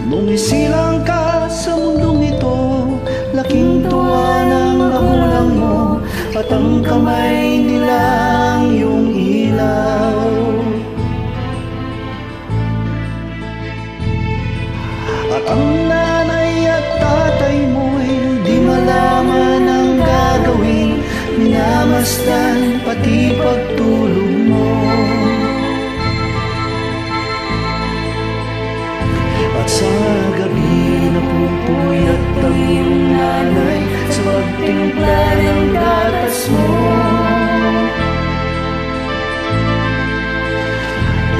Nung isilang ka sa mundong ito, laking tuwa ng magulang mo, at ang kamay nilang iyong ilaw. At ang nanay at tatay mo'y di malaman ang gagawin, minamasdan pati pagtulog mo. At sa gabi napupuyat ang iyong nanay sa pagtimpla ng gatas mo.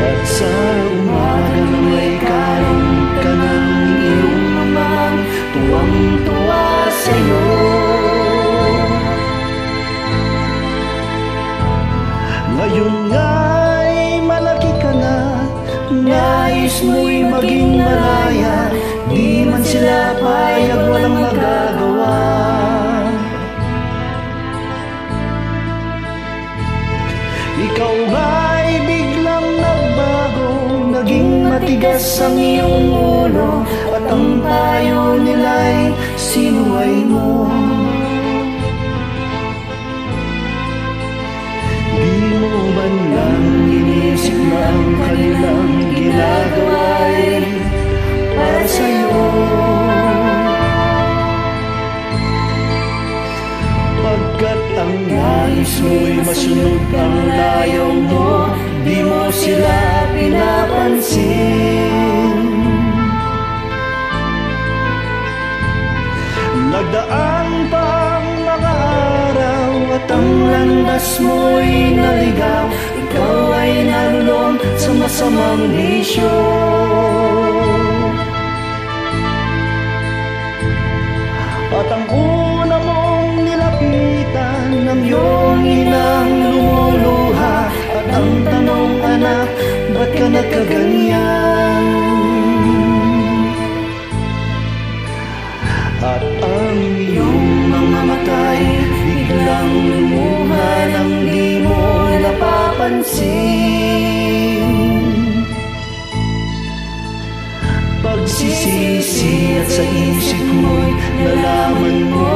At sa umaga na may kain ka ng iyong mamang tuwang-tuwa sa'yo. Ngayon nga'y malaki ka na, nais mo'y maging malaya, di man sila payag, walang magagawa. Ikaw nga'y biglang nagbago, naging matigas ang iyong ulo, at ang payo nila'y sinuway mo. Di mo man lang inisip na ang kanilang ginagawa'y para sa'yo. Pagkat ang nais mo'y masunod ang layaw mo, di mo sila pinapansin. Nagdaan pa ang mga araw at ang landas mo'y naligaw, ikaw ay nalulong sa masamang bisyo. At ang una mong nilapitan ng iyong inang lumuluha, at ang tanong, anak, ba't ka nagkaganyan? At ang iyong mga matay biglang lumuha nang di mo napapansin. Pagsisisi at sa isip mo'y nalaman mo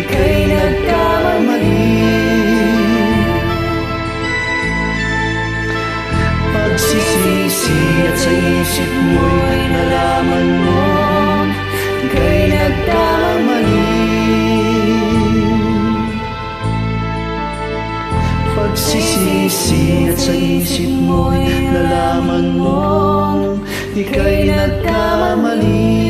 ika'y nagkamali. Pagsisisi at sa isip mo'y nalaman mo ika'y nagkamali. Pagsisisi at sa isip mo'y nalaman mo ika'y nagkamali.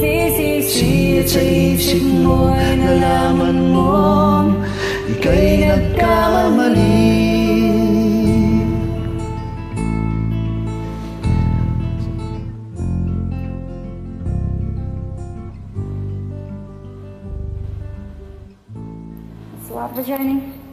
Sisisi at sa isip mo'y nalaman mo ika'y nagkamali. Salamat, Jenny.